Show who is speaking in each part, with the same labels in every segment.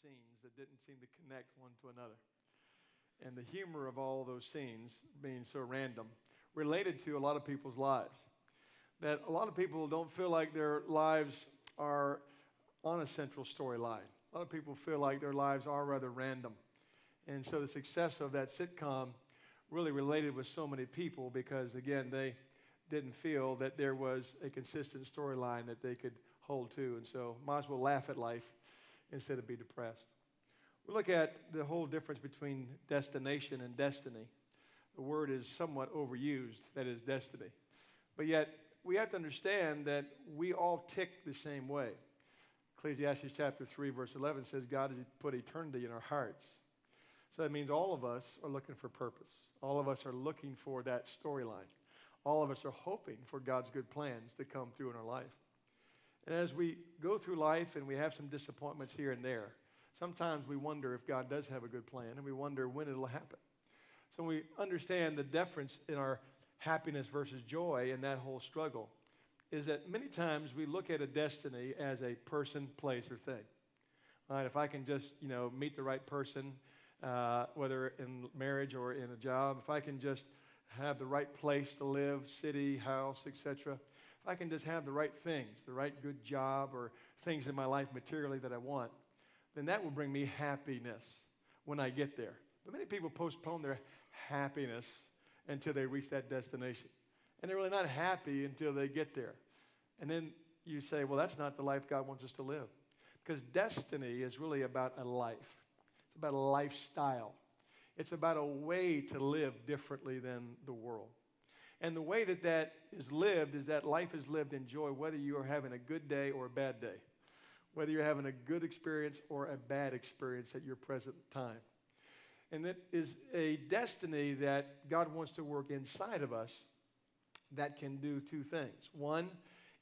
Speaker 1: scenes that didn't seem to connect one to another. And the humor of all those scenes being so random related to a lot of people's lives. That a lot of people don't feel like their lives are on a central storyline. A lot of people feel like their lives are rather random. And so the success of that sitcom really related with so many people because, again, they didn't feel that there was a consistent storyline that they could hold to. And so might as well laugh at life instead of be depressed. We look at the whole difference between destination and destiny. The word is somewhat overused, that is destiny. But yet, we have to understand that we all tick the same way. Ecclesiastes chapter 3, verse 11 says, God has put eternity in our hearts. So that means all of us are looking for purpose. All of us are looking for that storyline. All of us are hoping for God's good plans to come through in our life. And as we go through life and we have some disappointments here and there, sometimes we wonder if God does have a good plan, and we wonder when it'll happen. So we understand the difference in our happiness versus joy in that whole struggle is that many times we look at a destiny as a person, place, or thing. All right, if I can just, meet the right person, whether in marriage or in a job, if I can just have the right place to live, city, house, etc., if I can just have the right things, the right good job or things in my life materially that I want, then that will bring me happiness when I get there. But many people postpone their happiness until they reach that destination. And they're really not happy until they get there. And then you say, well, that's not the life God wants us to live. Because destiny is really about a life. It's about a lifestyle. It's about a way to live differently than the world. And the way that that is lived is that life is lived in joy, whether you are having a good day or a bad day. Whether you're having a good experience or a bad experience at your present time. And that is a destiny that God wants to work inside of us that can do two things. One,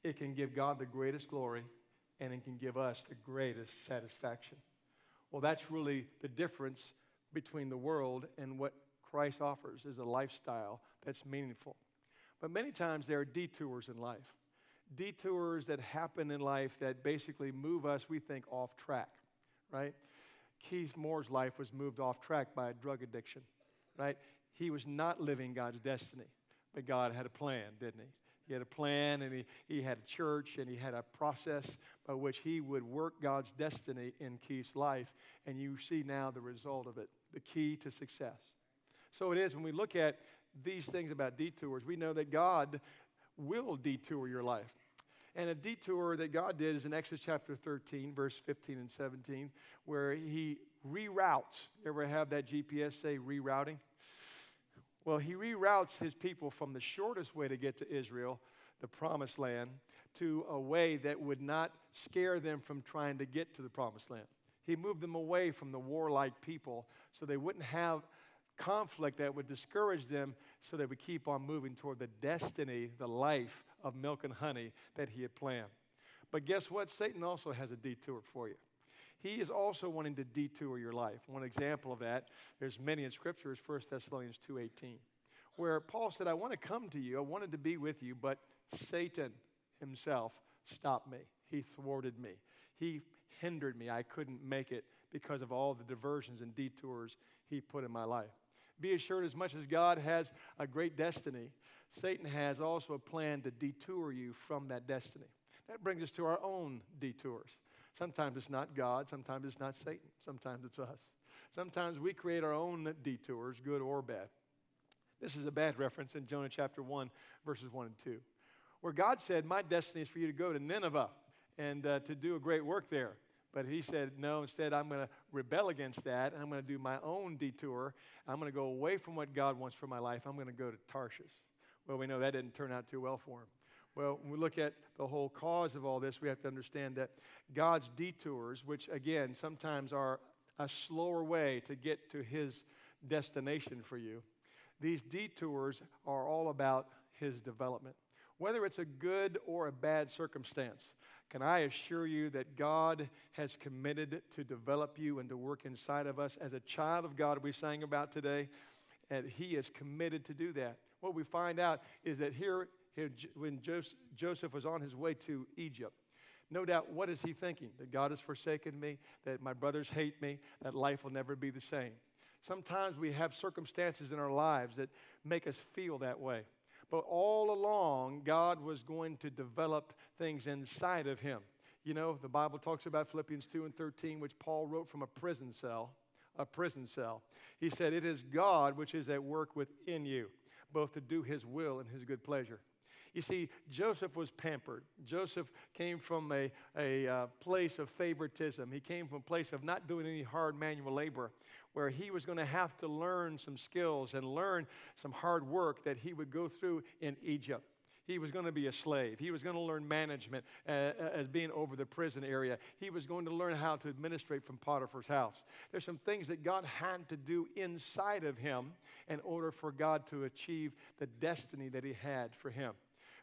Speaker 1: it can give God the greatest glory, and it can give us the greatest satisfaction. Well, that's really the difference between the world and what Christ offers is a lifestyle that's meaningful. But many times there are detours in life. Detours that happen in life that basically move us, we think, off track, right? Keith Moore's life was moved off track by a drug addiction, right? He was not living God's destiny, but God had a plan, didn't he? He had a plan, and he had a church, and he had a process by which he would work God's destiny in Keith's life, and you see now the result of it, the key to success. So it is when we look at these things about detours, we know that God will detour your life. And a detour that God did is in Exodus chapter 13, verse 15 and 17, where he reroutes. You ever have that GPS say rerouting? Well, he reroutes his people from the shortest way to get to Israel, the promised land, to a way that would not scare them from trying to get to the promised land. He moved them away from the warlike people so they wouldn't have conflict that would discourage them so they would keep on moving toward the destiny, the life of milk and honey that he had planned. But guess what? Satan also has a detour for you. He is also wanting to detour your life. One example of that, there's many in Scripture, is 1 Thessalonians 2:18, where Paul said, I want to come to you, I wanted to be with you, but Satan himself stopped me. He thwarted me. He hindered me. I couldn't make it because of all the diversions and detours he put in my life. Be assured, as much as God has a great destiny, Satan has also a plan to detour you from that destiny. That brings us to our own detours. Sometimes it's not God, sometimes it's not Satan, sometimes it's us. Sometimes we create our own detours, good or bad. This is a bad reference in Jonah chapter 1, verses 1 and 2, where God said, my destiny is for you to go to Nineveh and to do a great work there. But he said, no, instead I'm going to rebel against that. I'm going to do my own detour. I'm going to go away from what God wants for my life. I'm going to go to Tarshish. Well, we know that didn't turn out too well for him. Well, when we look at the whole cause of all this, we have to understand that God's detours, which again sometimes are a slower way to get to his destination for you, these detours are all about his development. Whether it's a good or a bad circumstance, can I assure you that God has committed to develop you and to work inside of us as a child of God we sang about today, and he is committed to do that. What we find out is that here when Joseph was on his way to Egypt, No doubt, what is he thinking? That God has forsaken me, that my brothers hate me, that life will never be the same. Sometimes we have circumstances in our lives that make us feel that way. But all along, God was going to develop things inside of him. You know, the Bible talks about Philippians 2 and 13, which Paul wrote from a prison cell. A prison cell. He said, it is God which is at work within you, both to do his will and his good pleasure. You see, Joseph was pampered. Joseph came from a place of favoritism. He came from a place of not doing any hard manual labor, where he was going to have to learn some skills and learn some hard work that he would go through in Egypt. He was going to be a slave. He was going to learn management as being over the prison area. He was going to learn how to administrate from Potiphar's house. There's some things that God had to do inside of him in order for God to achieve the destiny that he had for him.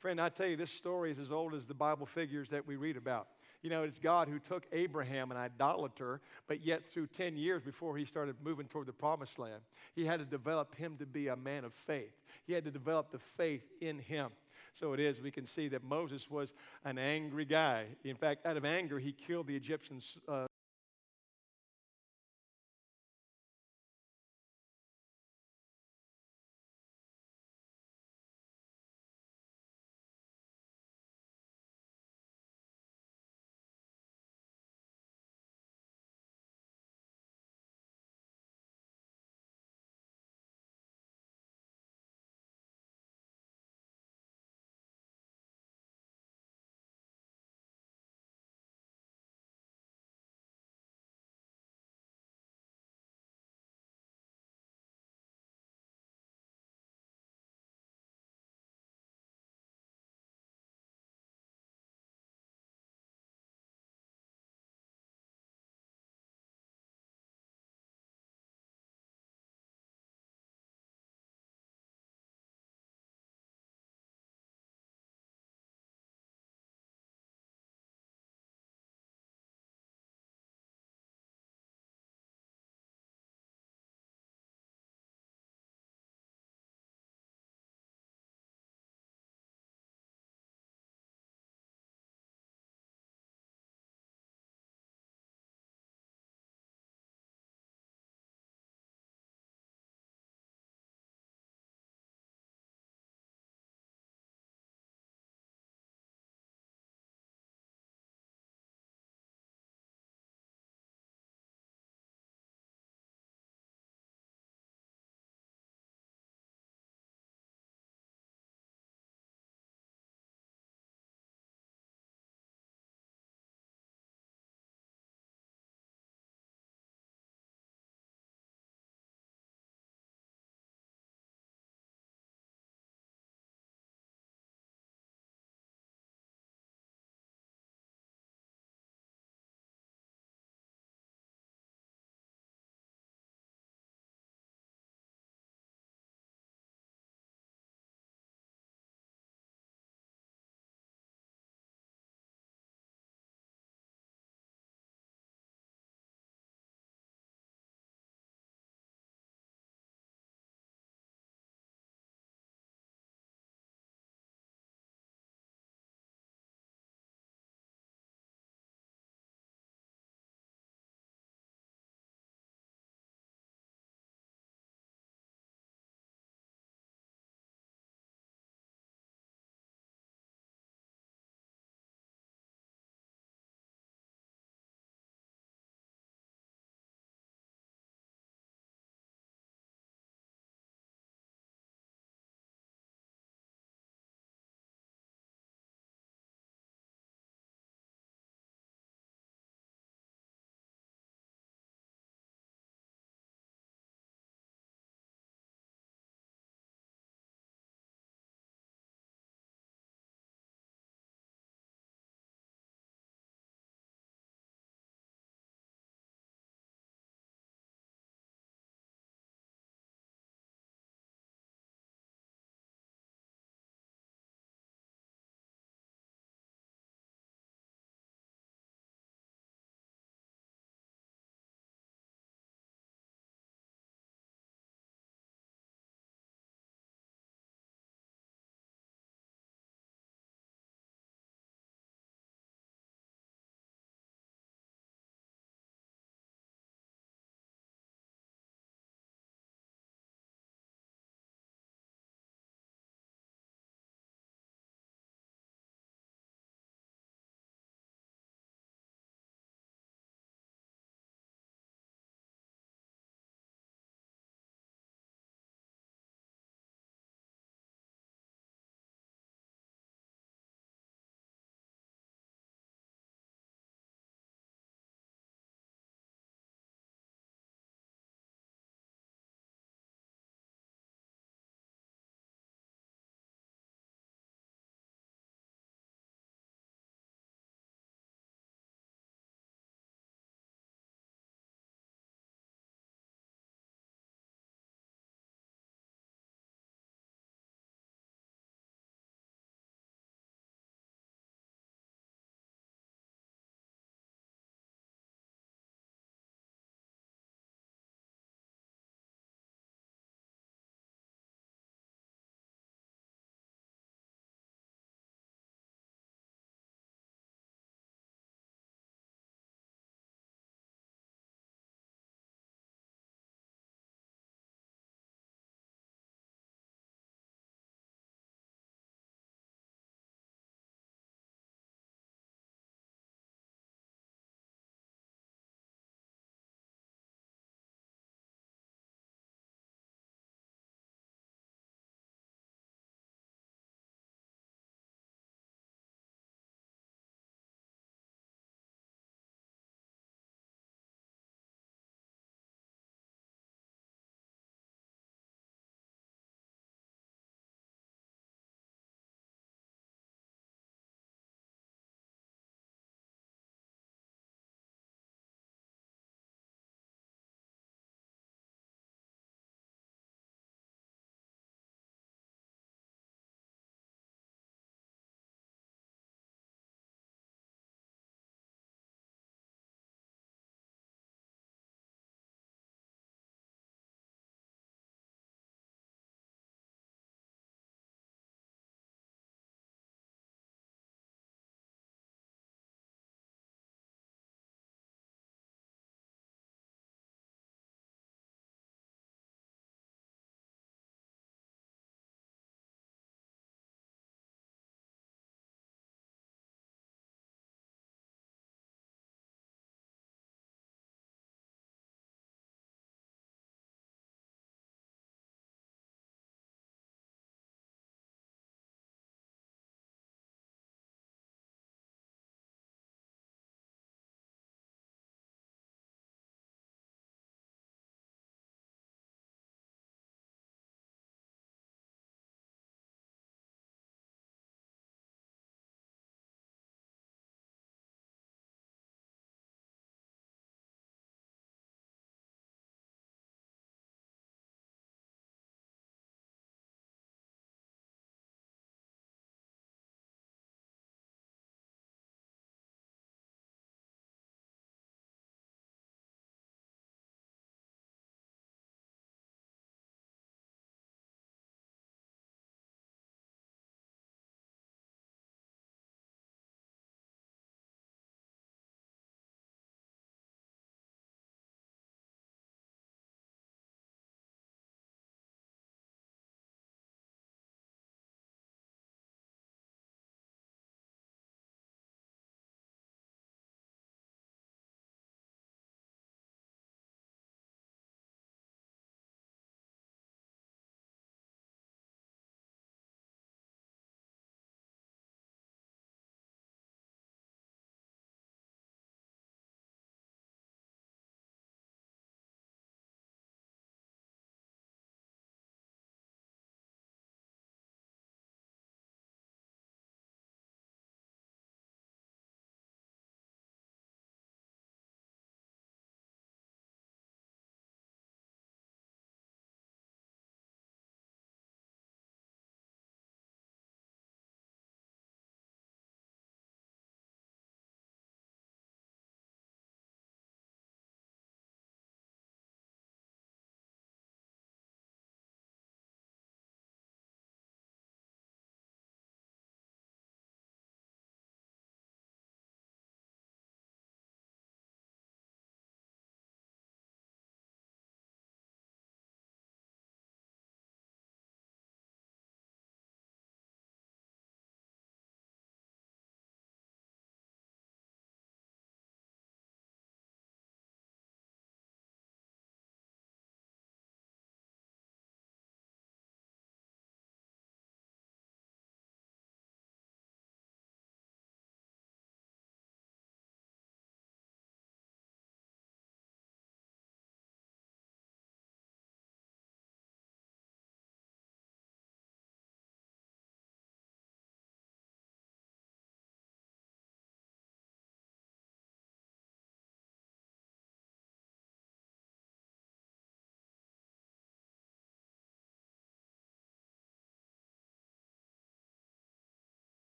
Speaker 1: Friend, I tell you, this story is as old as the Bible figures that we read about. You know, it's God who took Abraham, an idolater, but yet through 10 years before he started moving toward the promised land, he had to develop him to be a man of faith. He had to develop the faith in him. So it is, we can see that Moses was an angry guy. In fact, out of anger, he killed the Egyptian